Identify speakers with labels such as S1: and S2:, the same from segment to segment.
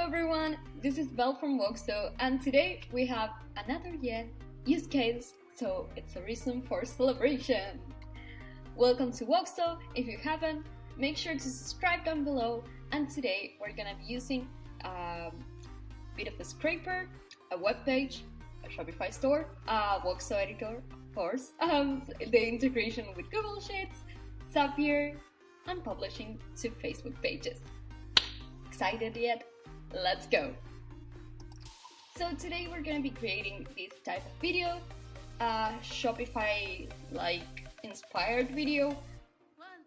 S1: everyone, this is Belle from Woxo, and today we have another yet use case, so it's a reason for celebration. Welcome to Woxo. If you haven't, make sure to subscribe down below, and today we're gonna be using a bit of a scraper, a web page, a Shopify store, a Woxo editor, of course, the integration with Google Sheets, Zapier, and publishing to Facebook pages. Excited yet? Let's go! So today we're gonna be creating this type of video, a Shopify inspired video.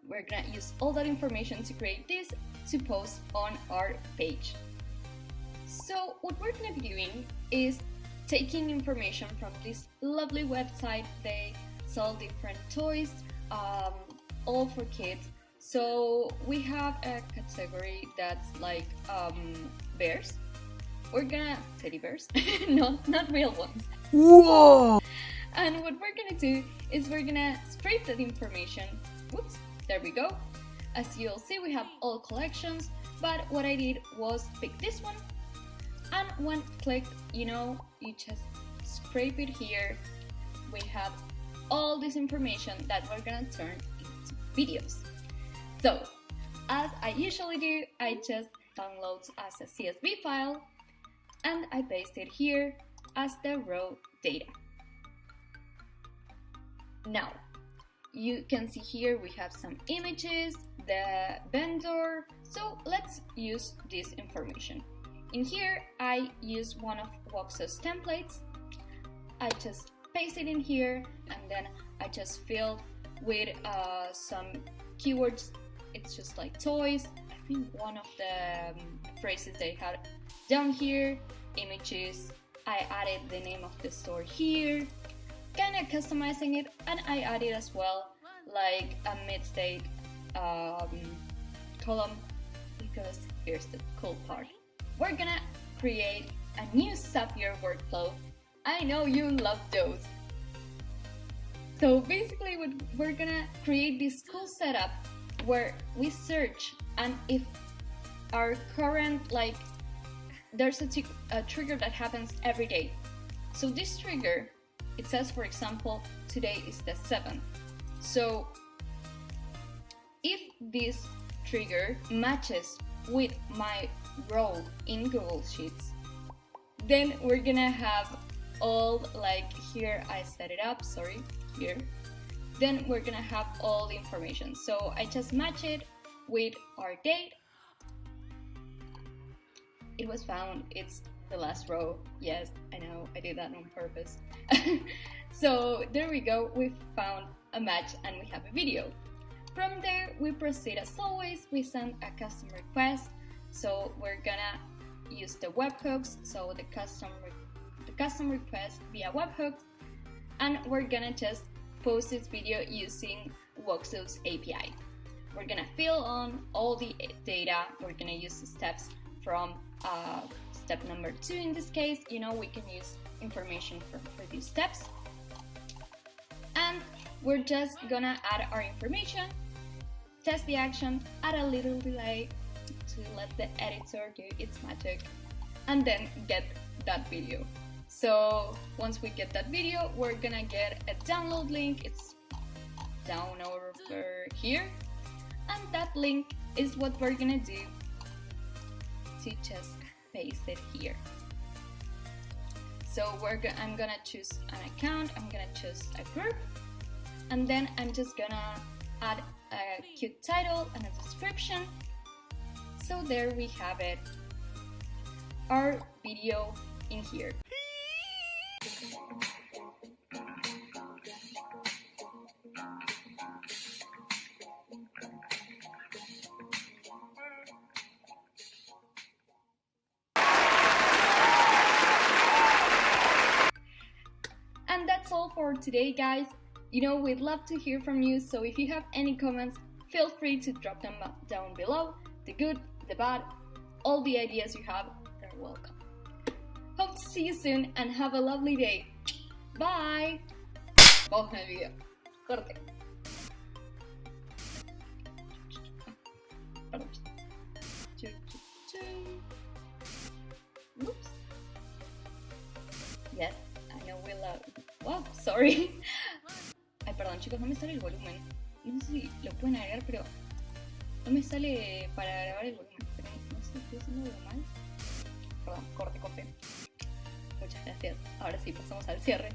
S1: We're gonna use all that information to create this to post on our page. So what we're gonna be doing is taking information from this lovely website. They sell different toys, all for kids. So we have a category that's like bears. We're gonna teddy bears, not real ones.
S2: Whoa!
S1: And what we're gonna do is we're gonna scrape that information. Whoops, there we go. As you'll see, we have all collections, but what I did was pick this one, and when clicked, you just scrape it here. We have all this information that we're gonna turn into videos. So, as I usually do, I just download as a CSV file and I paste it here as the raw data. Now, you can see here we have some images, the vendor, so let's use this information. In here, I use one of Woxo's templates. I just paste it in here and then I just fill with some keywords. It's just like toys. I think one of the phrases they had down here, images. I added the name of the store here, kind of customizing it, and I added as well like a mid-state column, because here's the cool part. We're gonna create a new Zapier workflow. I know you love those. So basically we're gonna create this cool setup where we search, and if our current, there's a trigger that happens every day. So this trigger, it says, for example, today is the 7th. So if this trigger matches with my row in Google Sheets, then we're gonna have all, here I set it up, here. Then we're gonna have all the information. So I just match it with our date. It was found, it's the last row. Yes, I know, I did that on purpose. So there we go, we found a match and we have a video. From there, we proceed as always, we send a custom request. So we're gonna use the webhooks, so the custom request via webhooks, and we're gonna just post this video using Woxo's API. We're gonna fill on all the data. We're gonna use the steps from step number 2 in this case. We can use information for these steps. And we're just gonna add our information, test the action, add a little delay to let the editor do its magic, and then get that video. So once we get that video, we're gonna get a download link. It's down over here, and that link is what we're gonna do to just paste it here. So I'm gonna choose an account, I'm gonna choose a group, and then I'm just gonna add a cute title and a description. So there we have it, our video in here. And that's all for today, guys. We'd love to hear from you, so if you have any comments, feel free to drop them down below. The good, the bad, all the ideas you have, they're welcome. Hope to see you soon and have a lovely day. Bye! Vamos con el video. Corte. Perdón. Yes, I know we love. Wow, sorry. Ay, perdón, chicos, no me sale el volumen. No sé si lo pueden agregar, pero no me sale para grabar el volumen. Pero no sé si estoy haciendo algo mal. Perdón, corte. Muchas gracias. Ahora sí, pasamos al cierre.